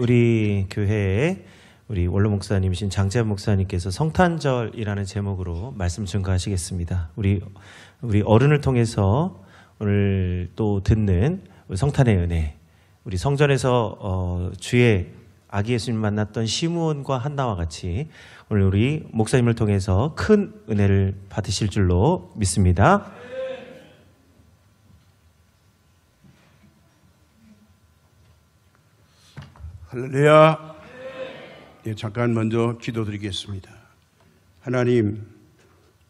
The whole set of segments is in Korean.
우리 교회에 우리 원로 목사님이신 장재환 목사님께서 성탄절이라는 제목으로 말씀 증거하시겠습니다. 우리 어른을 통해서 오늘 또 듣는 성탄의 은혜, 우리 성전에서 주의 아기 예수님 만났던 시므온과 한나와 같이 오늘 우리 목사님을 통해서 큰 은혜를 받으실 줄로 믿습니다. 할렐루야. 예, 잠깐 먼저 기도드리겠습니다. 하나님,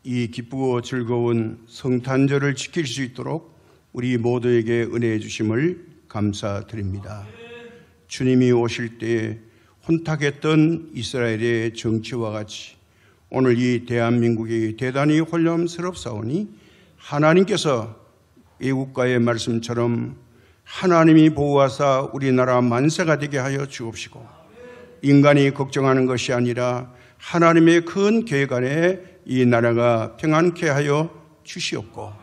이 기쁘고 즐거운 성탄절을 지킬 수 있도록 우리 모두에게 은혜해 주심을 감사드립니다. 주님이 오실 때 혼탁했던 이스라엘의 정치와 같이 오늘 이 대한민국이 대단히 혼란스럽사오니 하나님께서 애국가의 말씀처럼 하나님이 보호하사 우리나라 만세가 되게 하여 주옵시고, 인간이 걱정하는 것이 아니라 하나님의 큰 계획 안에 이 나라가 평안케 하여 주시옵고,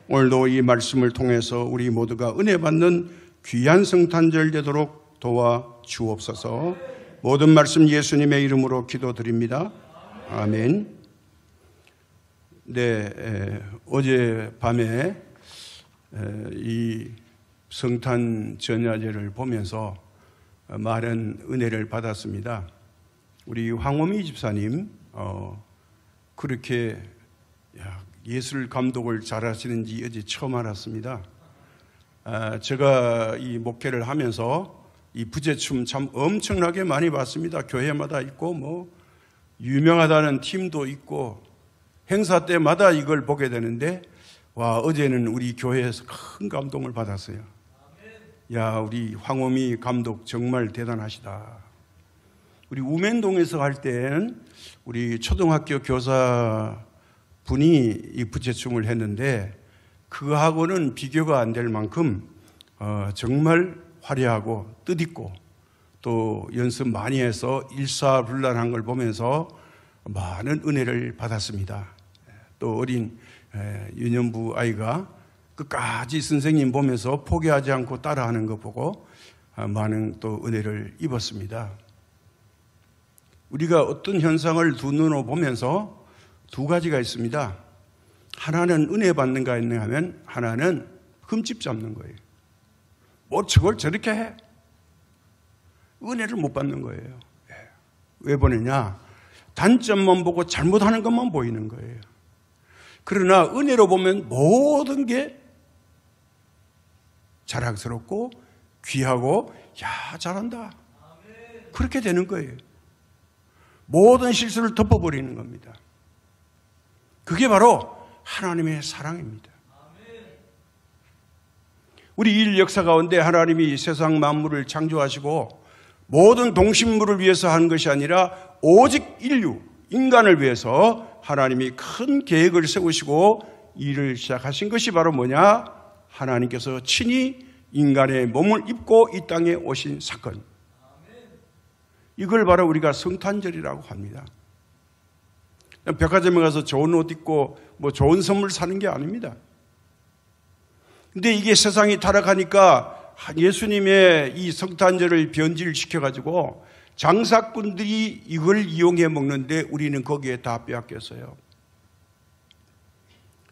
오늘도 이 말씀을 통해서 우리 모두가 은혜 받는 귀한 성탄절 되도록 도와 주옵소서. 모든 말씀 예수님의 이름으로 기도드립니다. 아멘. 네, 어젯밤에 이 성탄 전야제를 보면서 많은 은혜를 받았습니다. 우리 황호미 집사님 그렇게 예술 감독을 잘하시는지 어제 처음 알았습니다. 제가 이 목회를 하면서 이 부제춤 참 엄청나게 많이 봤습니다. 교회마다 있고 뭐 유명하다는 팀도 있고 행사 때마다 이걸 보게 되는데, 와, 어제는 우리 교회에서 큰 감동을 받았어요. 야, 우리 황호미 감독 정말 대단하시다. 우리 우멘동에서 할 때는 우리 초등학교 교사 분이 이 부채춤을 했는데 그거하고는 비교가 안 될 만큼 정말 화려하고 뜻있고 또 연습 많이 해서 일사불란한 걸 보면서 많은 은혜를 받았습니다. 또 어린 유년부 아이가 끝까지 선생님 보면서 포기하지 않고 따라하는 거 보고 많은 또 은혜를 입었습니다. 우리가 어떤 현상을 두 눈으로 보면서 두 가지가 있습니다. 하나는 은혜 받는가 있는가 하면 하나는 흠집 잡는 거예요. 뭐 저걸 저렇게 해? 은혜를 못 받는 거예요. 왜 보느냐? 단점만 보고 잘못하는 것만 보이는 거예요. 그러나 은혜로 보면 모든 게 자랑스럽고 귀하고, 야, 잘한다, 그렇게 되는 거예요. 모든 실수를 덮어버리는 겁니다. 그게 바로 하나님의 사랑입니다. 우리 일 역사 가운데 하나님이 세상 만물을 창조하시고 모든 동식물을 위해서 한 것이 아니라 오직 인류, 인간을 위해서 하나님이 큰 계획을 세우시고 일을 시작하신 것이 바로 뭐냐? 하나님께서 친히 인간의 몸을 입고 이 땅에 오신 사건. 이걸 바로 우리가 성탄절이라고 합니다. 백화점에 가서 좋은 옷 입고 뭐 좋은 선물 사는 게 아닙니다. 근데 이게 세상이 타락하니까 예수님의 이 성탄절을 변질시켜가지고 장사꾼들이 이걸 이용해 먹는데 우리는 거기에 다 빼앗겼어요.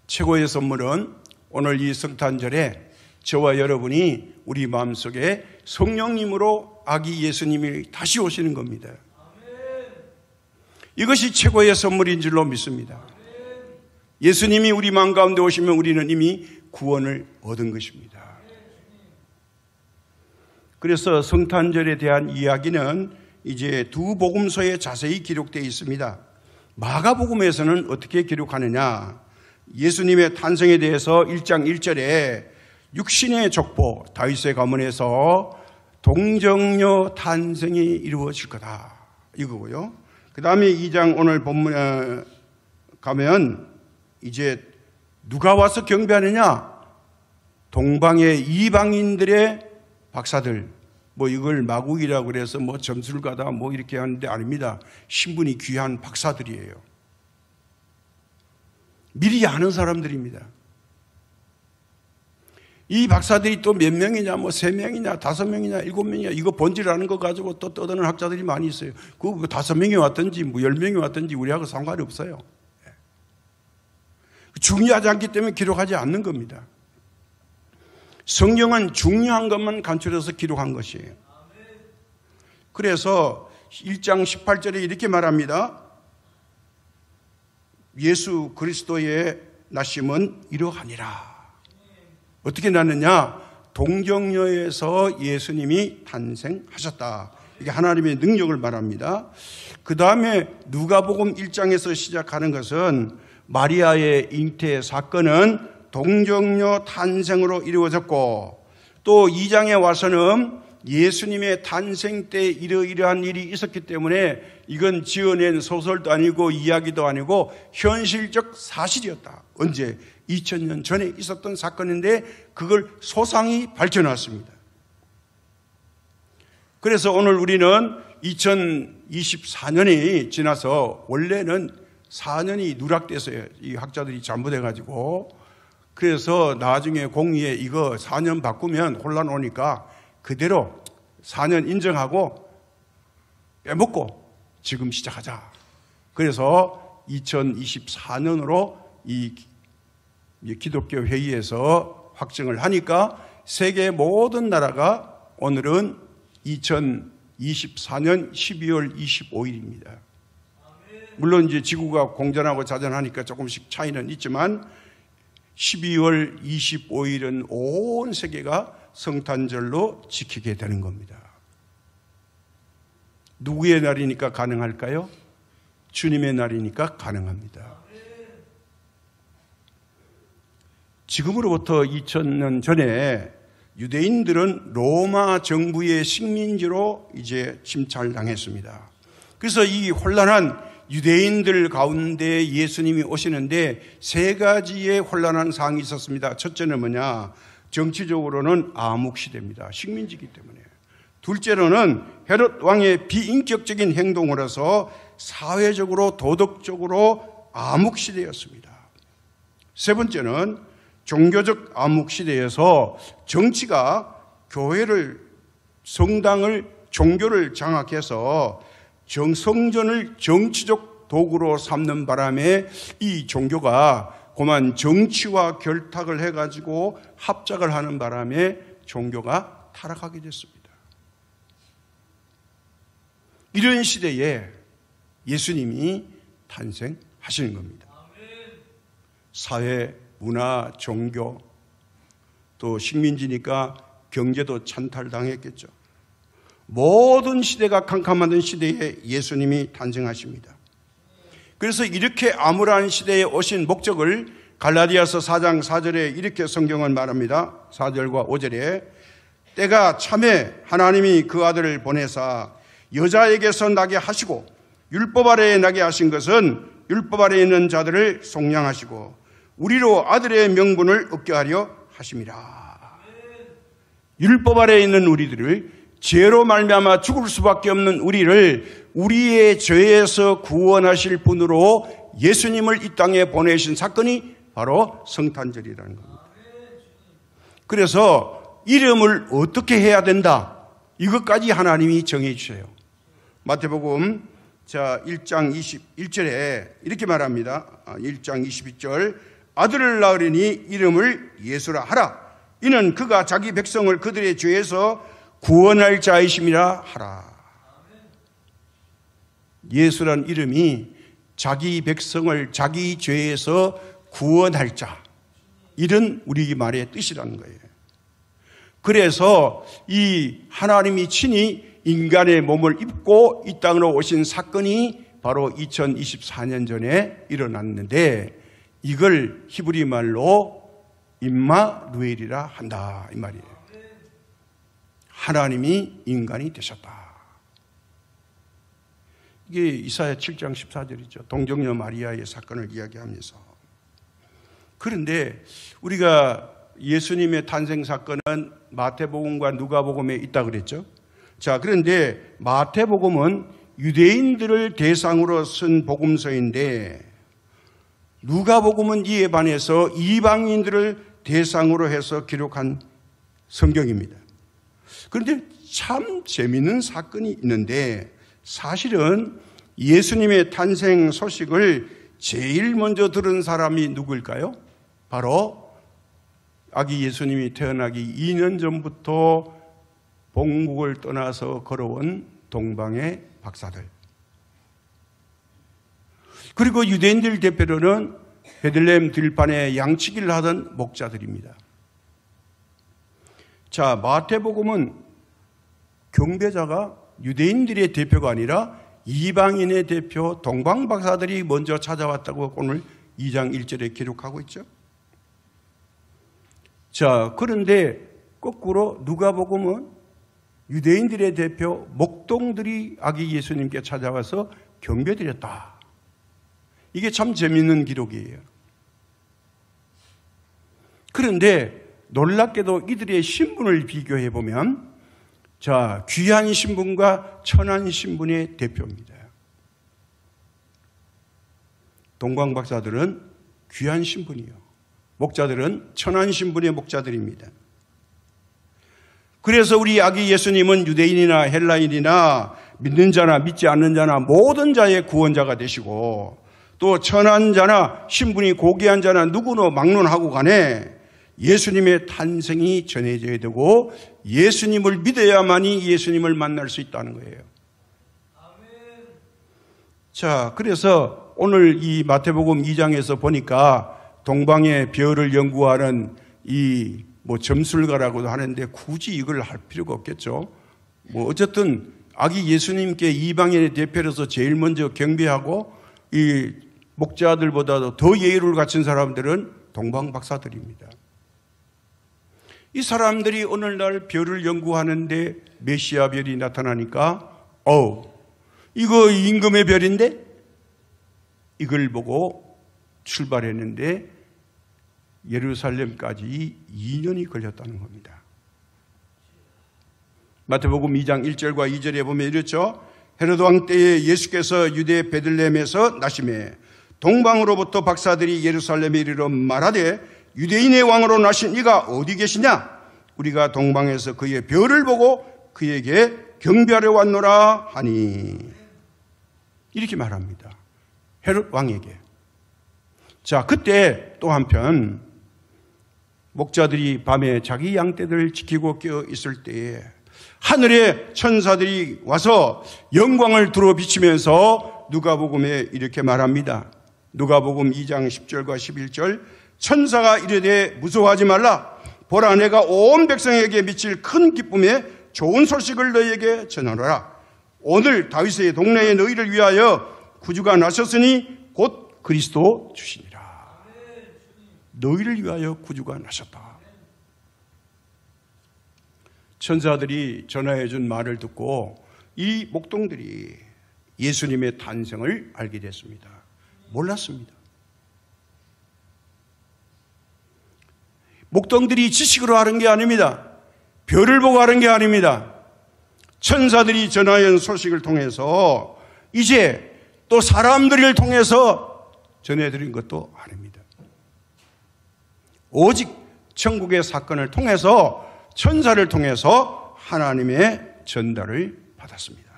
최고의 선물은 오늘 이 성탄절에 저와 여러분이 우리 마음속에 성령님으로 아기 예수님이 다시 오시는 겁니다. 이것이 최고의 선물인 줄로 믿습니다. 예수님이 우리 마음 가운데 오시면 우리는 이미 구원을 얻은 것입니다. 그래서 성탄절에 대한 이야기는 이제 두 복음서에 자세히 기록되어 있습니다. 마가복음에서는 어떻게 기록하느냐? 예수님의 탄생에 대해서 1장 1절에 육신의 족보 다윗의 가문에서 동정녀 탄생이 이루어질 거다, 이거고요. 그 다음에 2장 오늘 본문에 가면 이제 누가 와서 경배하느냐? 동방의 이방인들의 박사들, 뭐 이걸 마국이라고 그래서 뭐 점수를 가다 뭐 이렇게 하는데 아닙니다. 신분이 귀한 박사들이에요. 미리 아는 사람들입니다. 이 박사들이 또 몇 명이냐, 뭐 3명이냐, 5명이냐, 7명이냐, 이거 본질하는 거 가지고 또 떠드는 학자들이 많이 있어요. 그 5명이 왔든지, 뭐 10명이 왔든지 우리하고 상관이 없어요. 중요하지 않기 때문에 기록하지 않는 겁니다. 성경은 중요한 것만 간추려서 기록한 것이에요. 그래서 1장 18절에 이렇게 말합니다. 예수 그리스도의 나심은 이러하니라. 어떻게 났느냐? 동정녀에서 예수님이 탄생하셨다. 이게 하나님의 능력을 말합니다. 그 다음에 누가복음 1장에서 시작하는 것은 마리아의 잉태 사건은 동정녀 탄생으로 이루어졌고, 또 2장에 와서는 예수님의 탄생 때 이러이러한 일이 있었기 때문에 이건 지어낸 소설도 아니고 이야기도 아니고 현실적 사실이었다. 언제? 2000년 전에 있었던 사건인데 그걸 소상히 밝혀놨습니다. 그래서 오늘 우리는 2024년이 지나서, 원래는 4년이 누락돼서요. 이 학자들이 잘못해가지고, 그래서 나중에 공의에 이거 4년 바꾸면 혼란 오니까 그대로 4년 인정하고 빼먹고 지금 시작하자. 그래서 2024년으로 이 기독교 회의에서 확정을 하니까 세계 모든 나라가 오늘은 2024년 12월 25일입니다. 물론 이제 지구가 공전하고 자전하니까 조금씩 차이는 있지만 12월 25일은 온 세계가 성탄절로 지키게 되는 겁니다. 누구의 날이니까 가능할까요? 주님의 날이니까 가능합니다. 지금으로부터 2000년 전에 유대인들은 로마 정부의 식민지로 이제 침탈당했습니다. 그래서 이 혼란한 유대인들 가운데 예수님이 오시는데 세 가지의 혼란한 사항이 있었습니다. 첫째는 뭐냐? 정치적으로는 암흑시대입니다. 식민지이기 때문에. 둘째로는 헤롯 왕의 비인격적인 행동으로서 사회적으로 도덕적으로 암흑시대였습니다. 세 번째는 종교적 암흑시대에서 정치가 교회를, 성당을, 종교를 장악해서 성전을 정치적 도구로 삼는 바람에 이 종교가 그만 정치와 결탁을 해가지고 합작을 하는 바람에 종교가 타락하게 됐습니다. 이런 시대에 예수님이 탄생하시는 겁니다. 사회, 문화, 종교, 또 식민지니까 경제도 찬탈당했겠죠. 모든 시대가 캄캄하던 시대에 예수님이 탄생하십니다. 그래서 이렇게 암울한 시대에 오신 목적을 갈라디아서 4장 4절에 이렇게 성경은 말합니다. 4절과 5절에 때가 참에 하나님이 그 아들을 보내사 여자에게서 나게 하시고 율법 아래에 나게 하신 것은 율법 아래에 있는 자들을 속량하시고 우리로 아들의 명분을 얻게 하려 하심이라. 율법 아래에 있는 우리들을, 죄로 말미암아 죽을 수밖에 없는 우리를 우리의 죄에서 구원하실 분으로 예수님을 이 땅에 보내신 사건이 바로 성탄절이라는 겁니다. 그래서 이름을 어떻게 해야 된다, 이것까지 하나님이 정해 주세요. 마태복음 1장 21절에 이렇게 말합니다. 1장 22절 아들을 낳으리니 이름을 예수라 하라. 이는 그가 자기 백성을 그들의 죄에서 구원할 자이심이라 하라. 예수란 이름이 자기 백성을 자기 죄에서 구원할 자, 이런 우리 말의 뜻이라는 거예요. 그래서 이 하나님이 친히 인간의 몸을 입고 이 땅으로 오신 사건이 바로 2024년 전에 일어났는데 이걸 히브리 말로 임마누엘이라 한다, 이 말이에요. 하나님이 인간이 되셨다. 이게 이사야 7장 14절이죠. 동정녀 마리아의 사건을 이야기하면서. 그런데 우리가 예수님의 탄생 사건은 마태복음과 누가복음에 있다 그랬죠. 자, 그런데 마태복음은 유대인들을 대상으로 쓴 복음서인데 누가복음은 이에 반해서 이방인들을 대상으로 해서 기록한 성경입니다. 그런데 참 재미있는 사건이 있는데, 사실은 예수님의 탄생 소식을 제일 먼저 들은 사람이 누구일까요? 바로 아기 예수님이 태어나기 2년 전부터 본국을 떠나서 걸어온 동방의 박사들, 그리고 유대인들 대표로는 베들레헴 들판에 양치기를 하던 목자들입니다. 자, 마태복음은 경배자가 유대인들의 대표가 아니라 이방인의 대표 동방 박사들이 먼저 찾아왔다고 오늘 2장 1절에 기록하고 있죠. 자, 그런데 거꾸로 누가복음은 유대인들의 대표 목동들이 아기 예수님께 찾아와서 경배드렸다. 이게 참 재미있는 기록이에요. 그런데 놀랍게도 이들의 신분을 비교해 보면, 자, 귀한 신분과 천한 신분의 대표입니다. 동방 박사들은 귀한 신분이요, 목자들은 천한 신분의 목자들입니다. 그래서 우리 아기 예수님은 유대인이나 헬라인이나 믿는 자나 믿지 않는 자나 모든 자의 구원자가 되시고, 또 천한 자나 신분이 고귀한 자나 누구나 막론하고 간에 예수님의 탄생이 전해져야 되고 예수님을 믿어야만이 예수님을 만날 수 있다는 거예요. 자, 그래서 오늘 이 마태복음 2장에서 보니까 동방의 별을 연구하는 이 점술가라고도 하는데 굳이 이걸 할 필요가 없겠죠. 어쨌든 아기 예수님께 이방인의 대표로서 제일 먼저 경배하고 이 목자들보다도 더 예의를 갖춘 사람들은 동방 박사들입니다. 이 사람들이 오늘날 별을 연구하는데 메시아 별이 나타나니까 이거 임금의 별인데, 이걸 보고 출발했는데 예루살렘까지 2년이 걸렸다는 겁니다. 마태복음 2장 1절과 2절에 보면 이렇죠. 헤로드 왕 때에 예수께서 유대 베들레헴에서 나심에 동방으로부터 박사들이 예루살렘에 이르러 말하되 유대인의 왕으로 나신 이가 어디 계시냐? 우리가 동방에서 그의 별을 보고 그에게 경배하려 왔노라 하니, 이렇게 말합니다. 헤롯 왕에게. 자, 그때 또 한편 목자들이 밤에 자기 양떼들을 지키고 깨어 있을 때에 하늘의 천사들이 와서 영광을 두루 비치면서 누가복음에 이렇게 말합니다. 누가복음 2장 10절과 11절, 천사가 이르되 무서워하지 말라. 보라, 내가 온 백성에게 미칠 큰 기쁨에 좋은 소식을 너희에게 전하노라. 오늘 다윗의 동네에 너희를 위하여 구주가 나셨으니 곧 그리스도 주시니라. 너희를 위하여 구주가 나셨다. 천사들이 전하해 준 말을 듣고 이 목동들이 예수님의 탄생을 알게 됐습니다. 몰랐습니다. 목동들이 지식으로 하는 게 아닙니다. 별을 보고 하는 게 아닙니다. 천사들이 전하연 소식을 통해서 이제 또 사람들을 통해서 전해드린 것도 아닙니다. 오직 천국의 사건을 통해서, 천사를 통해서 하나님의 전달을 받았습니다.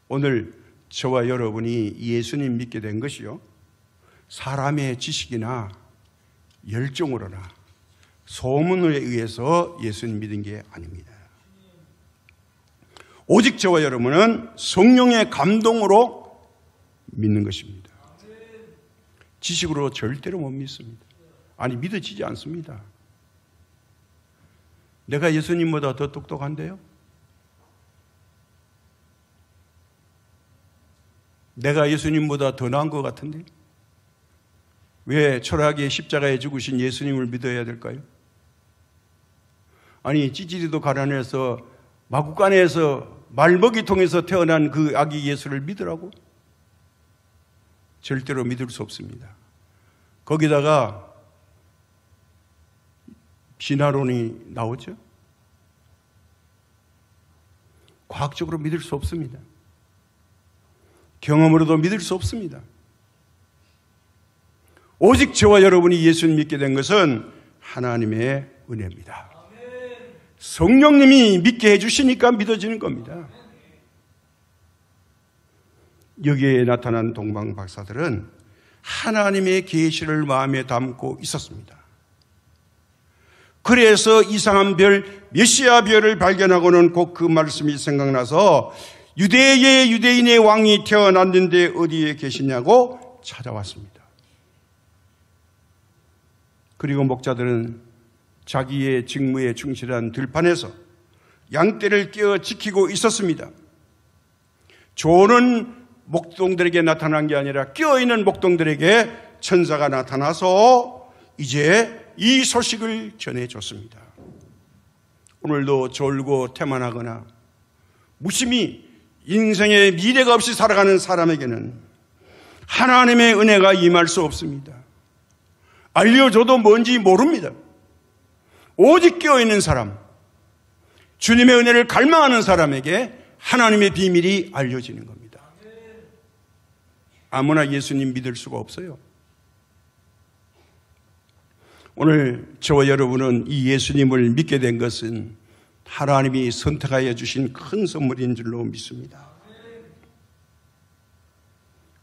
오늘 저와 여러분이 예수님 믿게 된 것이요, 사람의 지식이나 열정으로나 소문에 의해서 예수님 믿은 게 아닙니다. 오직 저와 여러분은 성령의 감동으로 믿는 것입니다. 지식으로 절대로 못 믿습니다. 아니, 믿어지지 않습니다. 내가 예수님보다 더 똑똑한데요? 내가 예수님보다 더 나은 것 같은데? 왜 철학의 십자가에 죽으신 예수님을 믿어야 될까요? 아니, 찌질이도 가난해서 마구간에서 말먹이통에서 태어난 그 아기 예수를 믿으라고? 절대로 믿을 수 없습니다. 거기다가 진화론이 나오죠? 과학적으로 믿을 수 없습니다. 경험으로도 믿을 수 없습니다. 오직 저와 여러분이 예수를 믿게 된 것은 하나님의 은혜입니다. 성령님이 믿게 해주시니까 믿어지는 겁니다. 여기에 나타난 동방 박사들은 하나님의 계시를 마음에 담고 있었습니다. 그래서 이상한 별, 메시아 별을 발견하고는 꼭 그 말씀이 생각나서 유대의 유대인의 왕이 태어났는데 어디에 계시냐고 찾아왔습니다. 그리고 목자들은 자기의 직무에 충실한 들판에서 양떼를 깨어 지키고 있었습니다. 조는 목동들에게 나타난 게 아니라 깨어있는 목동들에게 천사가 나타나서 이제 이 소식을 전해줬습니다. 오늘도 졸고 태만하거나 무심히 인생의 미래가 없이 살아가는 사람에게는 하나님의 은혜가 임할 수 없습니다. 알려줘도 뭔지 모릅니다. 오직 깨어있는 사람, 주님의 은혜를 갈망하는 사람에게 하나님의 비밀이 알려지는 겁니다. 아무나 예수님 믿을 수가 없어요. 오늘 저와 여러분은 이 예수님을 믿게 된 것은 하나님이 선택하여 주신 큰 선물인 줄로 믿습니다.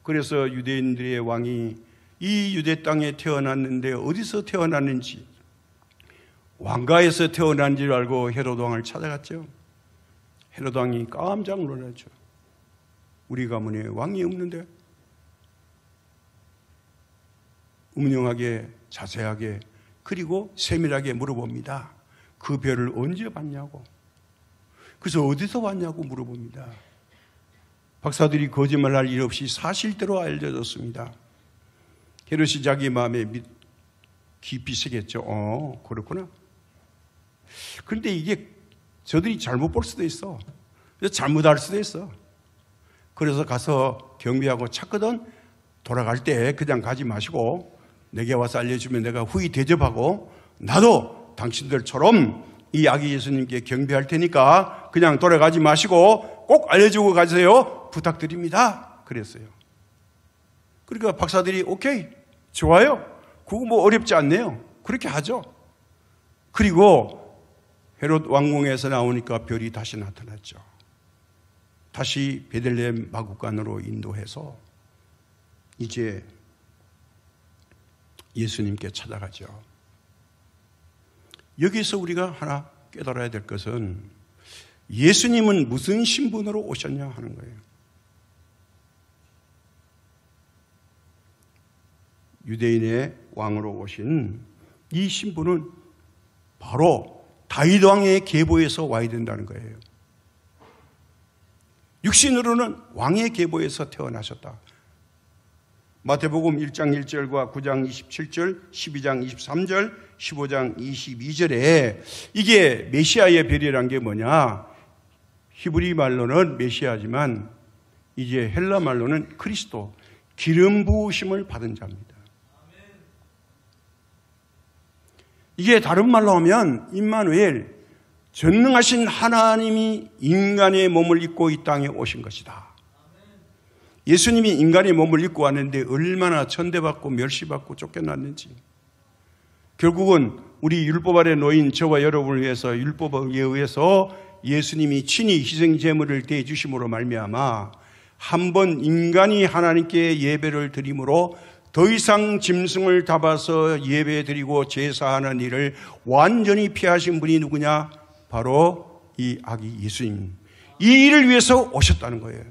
그래서 유대인들의 왕이 이 유대 땅에 태어났는데 어디서 태어났는지, 왕가에서 태어난 줄 알고 헤롯 왕을 찾아갔죠. 헤롯 왕이 깜짝 놀랐죠. 우리 가문에 왕이 없는데? 음흉하게 자세하게 그리고 세밀하게 물어봅니다. 그 별을 언제 봤냐고. 그래서 어디서 왔냐고 물어봅니다. 박사들이 거짓말할 일 없이 사실대로 알려줬습니다. 헤롯이 자기 마음에 깊이 새겼죠. 그렇구나. 그런데 이게 저들이 잘못 볼 수도 있어. 잘못할 수도 있어. 그래서 가서 경비하고 찾거든. 돌아갈 때 그냥 가지 마시고 내게 와서 알려주면 내가 후히 대접하고 나도 당신들처럼 이 아기 예수님께 경배할 테니까 그냥 돌아가지 마시고 꼭 알려주고 가세요. 부탁드립니다. 그랬어요. 그러니까 박사들이 오케이, 좋아요. 그거 뭐 어렵지 않네요. 그렇게 하죠. 그리고 헤롯 왕궁에서 나오니까 별이 다시 나타났죠. 다시 베들레헴 마구간으로 인도해서 이제 예수님께 찾아가죠. 여기서 우리가 하나 깨달아야 될 것은 예수님은 무슨 신분으로 오셨냐 하는 거예요. 유대인의 왕으로 오신 이 신분은 바로 다윗 왕의 계보에서 와야 된다는 거예요. 육신으로는 왕의 계보에서 태어나셨다. 마태복음 1장 1절과 9장 27절, 12장 23절, 15장 22절에 이게 메시아의 별이란 게 뭐냐? 히브리 말로는 메시아지만 이제 헬라 말로는 그리스도, 기름 부으심을 받은 자입니다. 이게 다른 말로 하면 임마누엘, 전능하신 하나님이 인간의 몸을 입고 이 땅에 오신 것이다. 예수님이 인간의 몸을 입고 왔는데 얼마나 천대받고 멸시받고 쫓겨났는지. 결국은 우리 율법 아래 놓인 저와 여러분을 위해서 율법에 의해서 예수님이 친히 희생제물을 대주심으로 말미암아 한 번 인간이 하나님께 예배를 드림으로 더 이상 짐승을 잡아서 예배드리고 제사하는 일을 완전히 피하신 분이 누구냐? 바로 이 아기 예수님. 이 일을 위해서 오셨다는 거예요.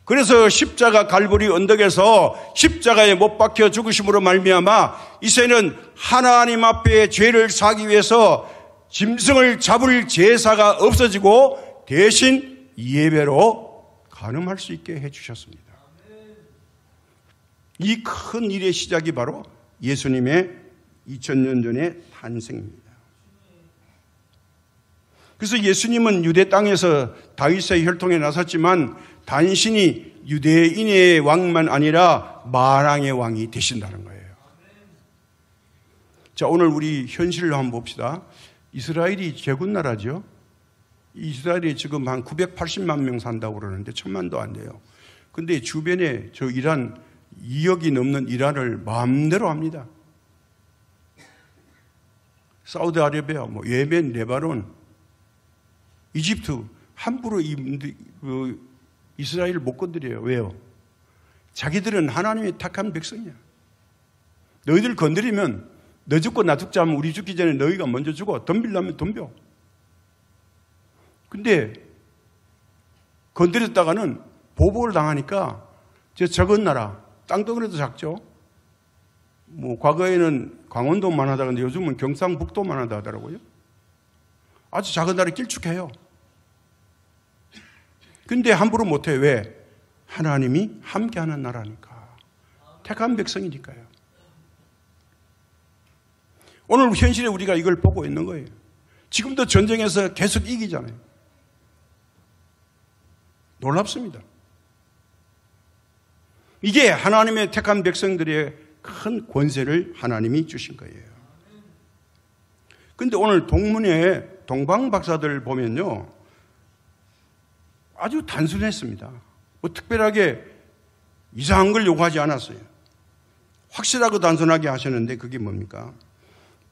그래서 십자가 갈보리 언덕에서 십자가에 못 박혀 죽으심으로 말미암아 이제는 하나님 앞에 죄를 사기 위해서 짐승을 잡을 제사가 없어지고 대신 예배로 간음할 수 있게 해주셨습니다. 이 큰 일의 시작이 바로 예수님의 2000년 전의 탄생입니다. 그래서 예수님은 유대 땅에서 다윗의 혈통에 나섰지만 단신이 유대인의 왕만 아니라 만왕의 왕이 되신다는 거예요. 자, 오늘 우리 현실로 한번 봅시다. 이스라엘이 제국나라죠. 이스라엘이 지금 한 980만 명 산다고 그러는데 1000만도 안 돼요. 근데 주변에 저 이란 2억이 넘는 이란을 마음대로 합니다. 사우디아라비아, 예멘, 레바논, 이집트 함부로 이스라엘을 못 건드려요. 왜요? 자기들은 하나님의 택한 백성이야. 너희들 건드리면 너 죽고 나 죽자 하면 우리 죽기 전에 너희가 먼저 죽어. 덤빌려면 덤벼. 근데 건드렸다가는 보복을 당하니까 저 적은 나라, 땅덩어리도 작죠. 과거에는 강원도만 하다가 요즘은 경상북도만 하다 하더라고요. 아주 작은 나라 길쭉해요. 근데 함부로 못해. 왜? 하나님이 함께하는 나라니까. 택한 백성이니까요. 오늘 현실에 우리가 이걸 보고 있는 거예요. 지금도 전쟁에서 계속 이기잖아요. 놀랍습니다. 이게 하나님의 택한 백성들의 큰 권세를 하나님이 주신 거예요. 그런데 오늘 동문회 동방 박사들 보면요, 아주 단순했습니다. 특별하게 이상한 걸 요구하지 않았어요. 확실하고 단순하게 하셨는데 그게 뭡니까?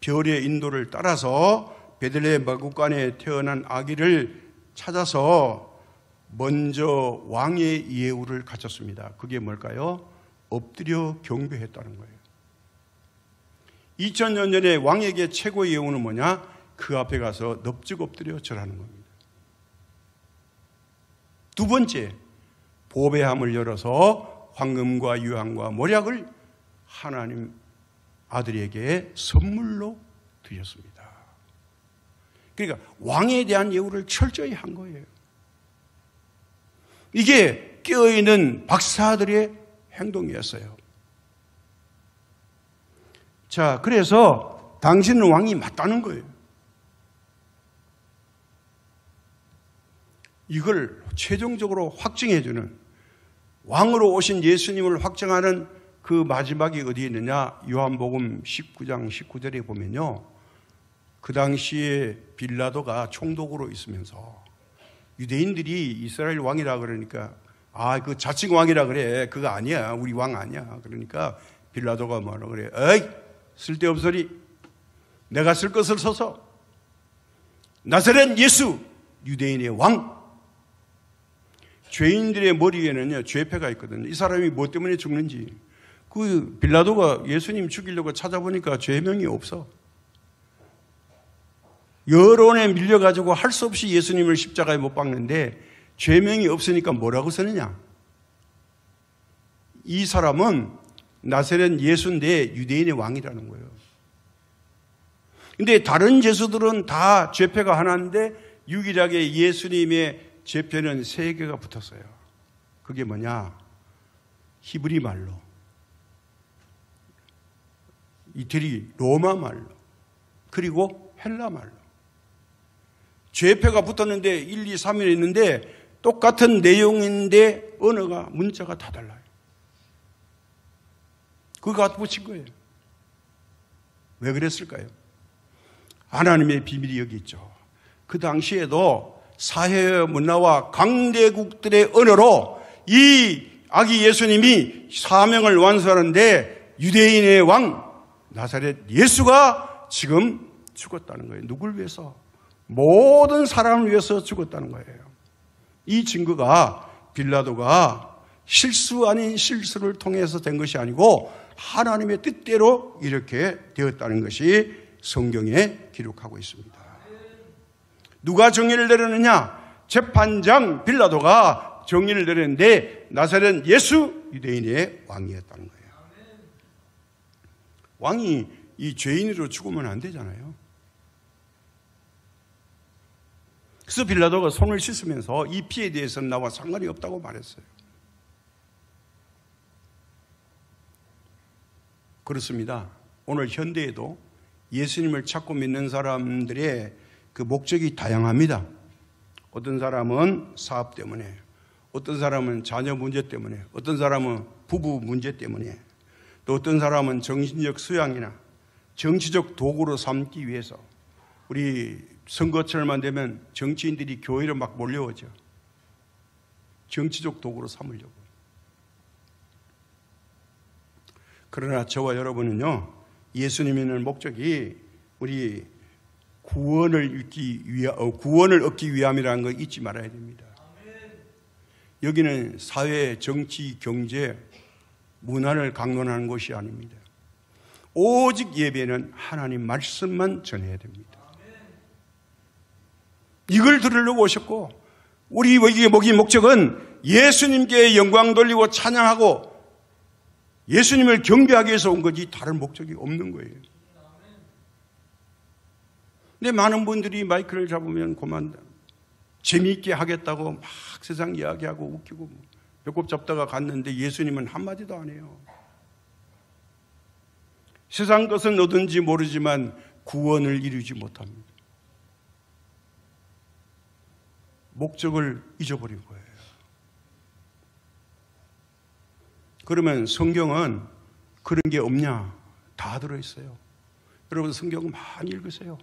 별의 인도를 따라서 베들레헴 마구간에 태어난 아기를 찾아서 먼저 왕의 예우를 갖췄습니다. 그게 뭘까요? 엎드려 경배했다는 거예요. 2000년 전에 왕에게 최고의 예우는 뭐냐? 그 앞에 가서 넙죽 엎드려 절하는 겁니다. 두 번째, 보배함을 열어서 황금과 유황과 몰약을 하나님 아들에게 선물로 드렸습니다. 그러니까 왕에 대한 예우를 철저히 한 거예요. 이게 깨어있는 박사들의 행동이었어요. 자, 그래서 당신은 왕이 맞다는 거예요. 이걸 최종적으로 확증해주는, 왕으로 오신 예수님을 확증하는 그 마지막이 어디에 있느냐? 요한복음 19장 19절에 보면요, 그 당시에 빌라도가 총독으로 있으면서 유대인들이 이스라엘 왕이라 그러니까, 그 자칭 왕이라 그래. 그거 아니야. 우리 왕 아니야. 그러니까 빌라도가 뭐라 그래? 어이, 쓸데없으리. 내가 쓸 것을 써서 나사렛 예수, 유대인의 왕. 죄인들의 머리에는요, 죄패가 있거든요. 이 사람이 뭐 때문에 죽는지. 그 빌라도가 예수님 죽이려고 찾아보니까 죄명이 없어. 여론에 밀려가지고 할 수 없이 예수님을 십자가에 못 박는데 죄명이 없으니까 뭐라고 쓰느냐? 이 사람은 나사렛 예수인데 유대인의 왕이라는 거예요. 근데 다른 제수들은 다 죄패가 하나인데 유일하게 예수님의 죄패는 3개가 붙었어요. 그게 뭐냐? 히브리 말로, 이태리 로마 말로, 그리고 헬라 말로. 죄패가 붙었는데 1, 2, 3일 있는데 똑같은 내용인데 언어가, 문자가 다 달라요. 그거 갖다 붙인 거예요. 왜 그랬을까요? 하나님의 비밀이 여기 있죠. 그 당시에도 사회 문화와 강대국들의 언어로 이 아기 예수님이 사명을 완수하는데 유대인의 왕 나사렛 예수가 지금 죽었다는 거예요. 누굴 위해서? 모든 사람을 위해서 죽었다는 거예요. 이 증거가 빌라도가 실수 아닌 실수를 통해서 된 것이 아니고 하나님의 뜻대로 이렇게 되었다는 것이 성경에 기록하고 있습니다. 누가 정의를 내렸느냐? 재판장 빌라도가 정의를 내렸는데 나사렛 예수 유대인의 왕이었다는 거예요. 왕이 이 죄인으로 죽으면 안 되잖아요. 그래서 빌라도가 손을 씻으면서 이 피에 대해서는 나와 상관이 없다고 말했어요. 그렇습니다. 오늘 현대에도 예수님을 찾고 믿는 사람들의 그 목적이 다양합니다. 어떤 사람은 사업 때문에, 어떤 사람은 자녀 문제 때문에, 어떤 사람은 부부 문제 때문에, 또 어떤 사람은 정신적 수양이나 정치적 도구로 삼기 위해서. 우리 선거철만 되면 정치인들이 교회로 막 몰려오죠. 정치적 도구로 삼으려고. 그러나 저와 여러분은요, 예수님이 있는 목적이 우리 구원을 얻기 위함이라는 거 잊지 말아야 됩니다. 여기는 사회, 정치, 경제, 문화를 강론하는 곳이 아닙니다. 오직 예배는 하나님 말씀만 전해야 됩니다. 이걸 들으려고 오셨고, 우리 여기에 모인 목적은 예수님께 영광 돌리고 찬양하고 예수님을 경배하기 위해서 온 거지 다른 목적이 없는 거예요. 근데 많은 분들이 마이크를 잡으면 그만 재미있게 하겠다고 막 세상 이야기하고 웃기고 배꼽 잡다가 갔는데 예수님은 한마디도 안 해요. 세상 것은 얻은지 모르지만 구원을 이루지 못합니다. 목적을 잊어버린 거예요. 그러면 성경은 그런 게 없냐? 다 들어있어요. 여러분 성경 많이 읽으세요.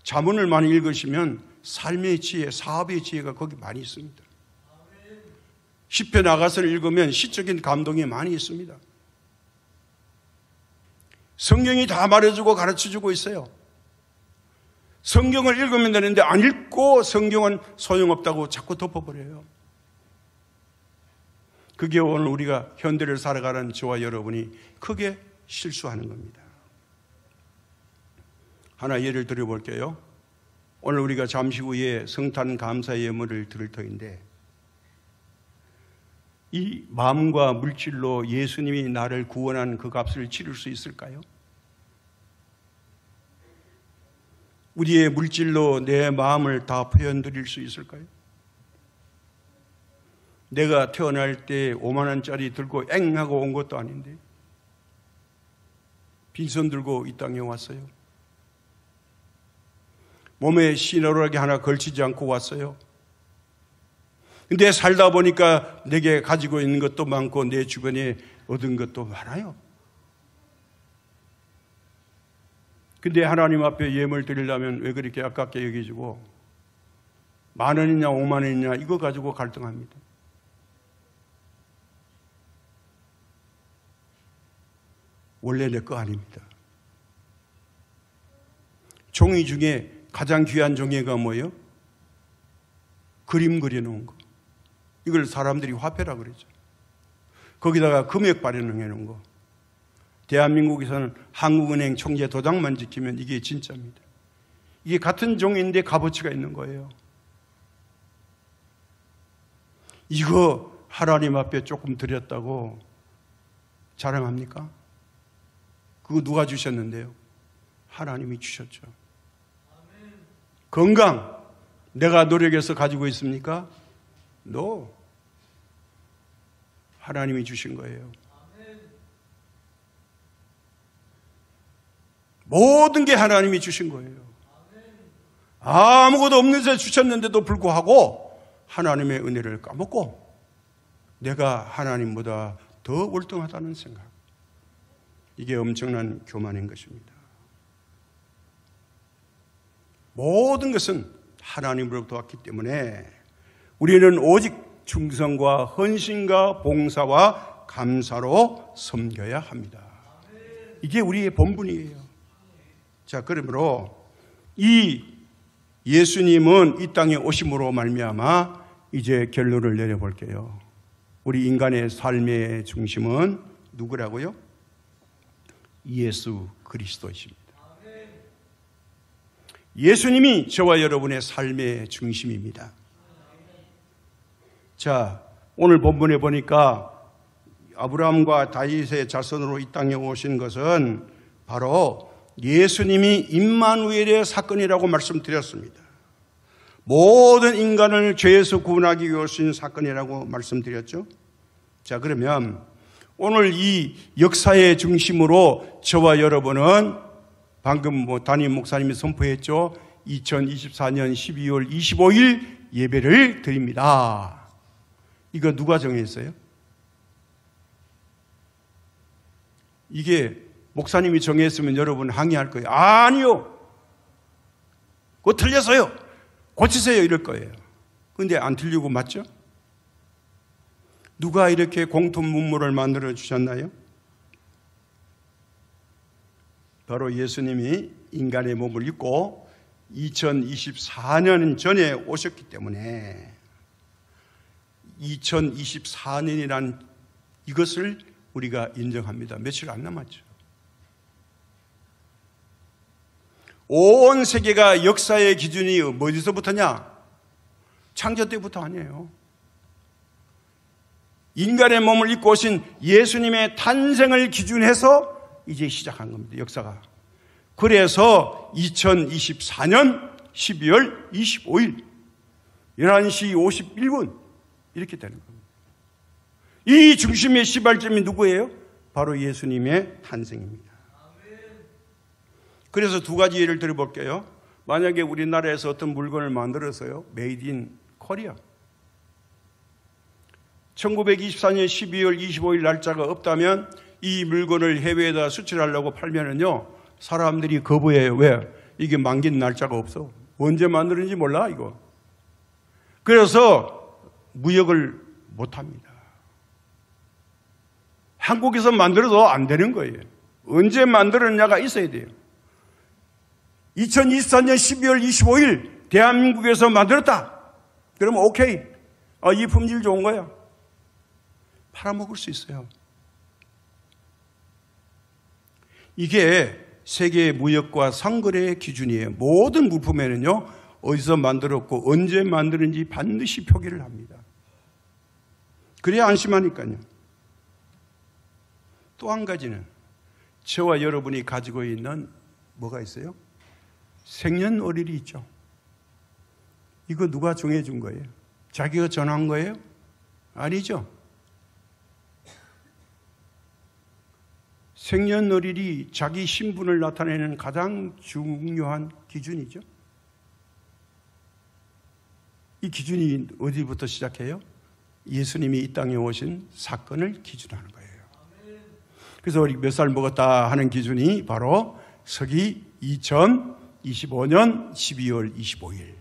자문을 많이 읽으시면 삶의 지혜, 사업의 지혜가 거기 많이 있습니다. 시편 아가서를 읽으면 시적인 감동이 많이 있습니다. 성경이 다 말해주고 가르쳐주고 있어요. 성경을 읽으면 되는데 안 읽고 성경은 소용없다고 자꾸 덮어버려요. 그게 오늘 우리가 현대를 살아가는 저와 여러분이 크게 실수하는 겁니다. 하나 예를 들어볼게요. 오늘 우리가 잠시 후에 성탄 감사 예물을 드릴 터인데 이 마음과 물질로 예수님이 나를 구원한 그 값을 치를 수 있을까요? 우리의 물질로 내 마음을 다 표현드릴 수 있을까요? 내가 태어날 때 5만 원짜리 들고 엥 하고 온 것도 아닌데 빈손 들고 이 땅에 왔어요. 몸에 시너라기 하나 걸치지 않고 왔어요. 근데 살다 보니까 내게 가지고 있는 것도 많고 내 주변에 얻은 것도 많아요. 근데 하나님 앞에 예물 드리려면 왜 그렇게 아깝게 여기지고 10,000원이냐 50,000원이냐 이거 가지고 갈등합니다. 원래 내 거 아닙니다. 종이 중에 가장 귀한 종이가 뭐예요? 그림 그려놓은 거. 이걸 사람들이 화폐라 그러죠. 거기다가 금액 발행해 놓은 거. 대한민국에서는 한국은행 총재 도장만 지키면 이게 진짜입니다. 이게 같은 종인데 값어치가 있는 거예요. 이거 하나님 앞에 조금 드렸다고 자랑합니까? 그거 누가 주셨는데요? 하나님이 주셨죠. 건강, 내가 노력해서 가지고 있습니까? No. 하나님이 주신 거예요. 모든 게 하나님이 주신 거예요. 아무것도 없는 새 주셨는데도 불구하고 하나님의 은혜를 까먹고 내가 하나님보다 더 월등하다는 생각. 이게 엄청난 교만인 것입니다. 모든 것은 하나님으로부터 왔기 때문에 우리는 오직 충성과 헌신과 봉사와 감사로 섬겨야 합니다. 이게 우리의 본분이에요. 자, 그러므로 이 예수님은 이 땅에 오심으로 말미암아 이제 결론을 내려볼게요. 우리 인간의 삶의 중심은 누구라고요? 예수 그리스도이십니다. 예수님이 저와 여러분의 삶의 중심입니다. 자, 오늘 본문에 보니까 아브라함과 다윗의 자손으로 이 땅에 오신 것은 바로 예수님이 임마누엘의 사건이라고 말씀드렸습니다. 모든 인간을 죄에서 구원하기 위해 오신 사건이라고 말씀드렸죠. 자, 그러면 오늘 이 역사의 중심으로 저와 여러분은 방금 담임 목사님이 선포했죠. 2024년 12월 25일 예배를 드립니다. 이거 누가 정했어요? 이게 목사님이 정했으면 여러분 항의할 거예요. 아니요. 그거 틀렸어요. 고치세요. 이럴 거예요. 근데 안 틀리고 맞죠? 누가 이렇게 공통 문물을 만들어 주셨나요? 바로 예수님이 인간의 몸을 입고 2024년 전에 오셨기 때문에 2024년이란 이것을 우리가 인정합니다. 며칠 안 남았죠. 온 세계가 역사의 기준이 어디서부터냐? 창조 때부터 아니에요. 인간의 몸을 입고 오신 예수님의 탄생을 기준해서 이제 시작한 겁니다. 역사가. 그래서 2024년 12월 25일 11시 51분 이렇게 되는 겁니다. 이 중심의 시발점이 누구예요? 바로 예수님의 탄생입니다. 그래서 두 가지 예를 들어볼게요. 만약에 우리나라에서 어떤 물건을 만들어서요, 메이드 인 코리아, 1924년 12월 25일 날짜가 없다면 이 물건을 해외에다 수출하려고 팔면은요, 사람들이 거부해요. 왜? 이게 만긴 날짜가 없어. 언제 만드는지 몰라, 이거. 그래서 무역을 못 합니다. 한국에서 만들어도 안 되는 거예요. 언제 만들었냐가 있어야 돼요. 2024년 12월 25일 대한민국에서 만들었다. 그러면 오케이. 이 품질 좋은 거야. 팔아먹을 수 있어요. 이게 세계 무역과 상거래의 기준이에요. 모든 물품에는요, 어디서 만들었고 언제 만드는지 반드시 표기를 합니다. 그래야 안심하니까요. 또 한 가지는 저와 여러분이 가지고 있는 뭐가 있어요? 생년월일이 있죠. 이거 누가 정해준 거예요? 자기가 정한 거예요? 아니죠. 생년월일이 자기 신분을 나타내는 가장 중요한 기준이죠. 이 기준이 어디부터 시작해요? 예수님이 이 땅에 오신 사건을 기준하는 거예요. 그래서 우리 몇 살 먹었다 하는 기준이 바로 서기 2025년 12월 25일.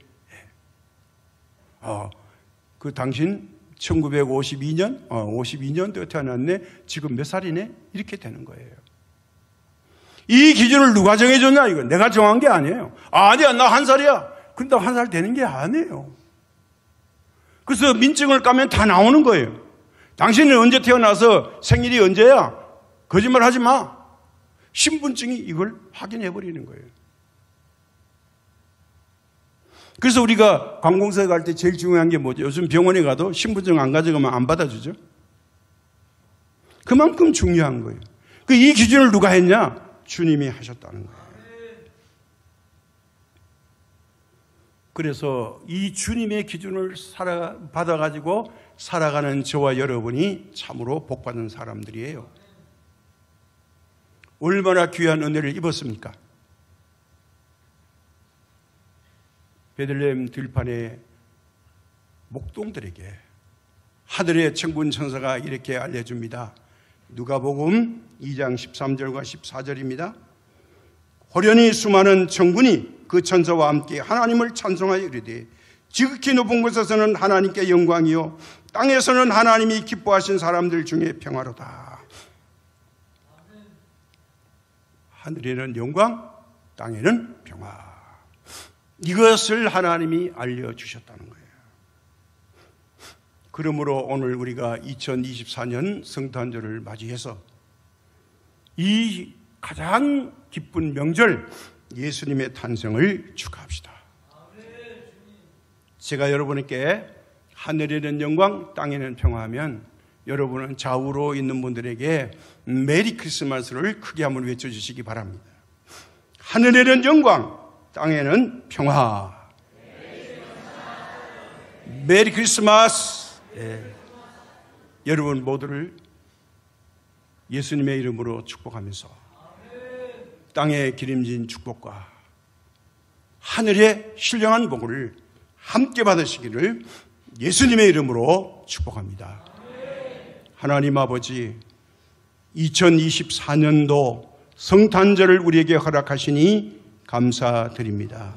그 당신 1952년, 52년도에 태어났네. 지금 몇 살이네? 이렇게 되는 거예요. 이 기준을 누가 정해줬냐? 이거 내가 정한 게 아니에요. 아니야, 나 1살이야. 근데 1살 되는 게 아니에요. 그래서 민증을 까면 다 나오는 거예요. 당신은 언제 태어나서 생일이 언제야? 거짓말 하지 마. 신분증이 이걸 확인해 버리는 거예요. 그래서 우리가 관공서에 갈 때 제일 중요한 게 뭐죠? 요즘 병원에 가도 신분증 안 가져가면 안 받아주죠? 그만큼 중요한 거예요. 이 기준을 누가 했냐? 주님이 하셨다는 거예요. 그래서 이 주님의 기준을 받아가지고 살아가는 저와 여러분이 참으로 복받은 사람들이에요. 얼마나 귀한 은혜를 입었습니까? 베들레헴 들판의 목동들에게 하늘의 천군 천사가 이렇게 알려줍니다. 누가복음 2장 13절과 14절입니다. 호련히 수많은 천군이 그 천사와 함께 하나님을 찬송하여 이르되 지극히 높은 곳에서는 하나님께 영광이요 땅에서는 하나님이 기뻐하신 사람들 중에 평화로다. 하늘에는 영광, 땅에는 평화. 이것을 하나님이 알려주셨다는 거예요. 그러므로 오늘 우리가 2024년 성탄절을 맞이해서 이 가장 기쁜 명절 예수님의 탄생을 축하합시다. 제가 여러분께 하늘에는 영광, 땅에는 평화하면 여러분은 좌우로 있는 분들에게 메리 크리스마스를 크게 한번 외쳐주시기 바랍니다. 하늘에는 영광, 땅에는 평화. 메리 크리스마스. 여러분 모두를 예수님의 이름으로 축복하면서 땅에 기름진 축복과 하늘의 신령한 복을 함께 받으시기를 예수님의 이름으로 축복합니다. 하나님 아버지, 2024년도 성탄절을 우리에게 허락하시니 감사드립니다.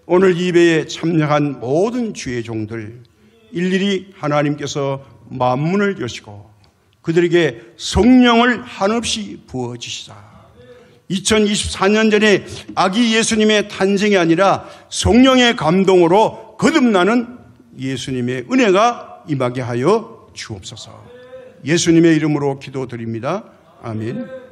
오늘 예배에 참여한 모든 주의 종들 일일이 하나님께서 만문을 여시고 그들에게 성령을 한없이 부어주시사 2024년 전에 아기 예수님의 탄생이 아니라 성령의 감동으로 거듭나는 예수님의 은혜가 임하게 하여 주옵소서. 예수님의 이름으로 기도드립니다. 아멘.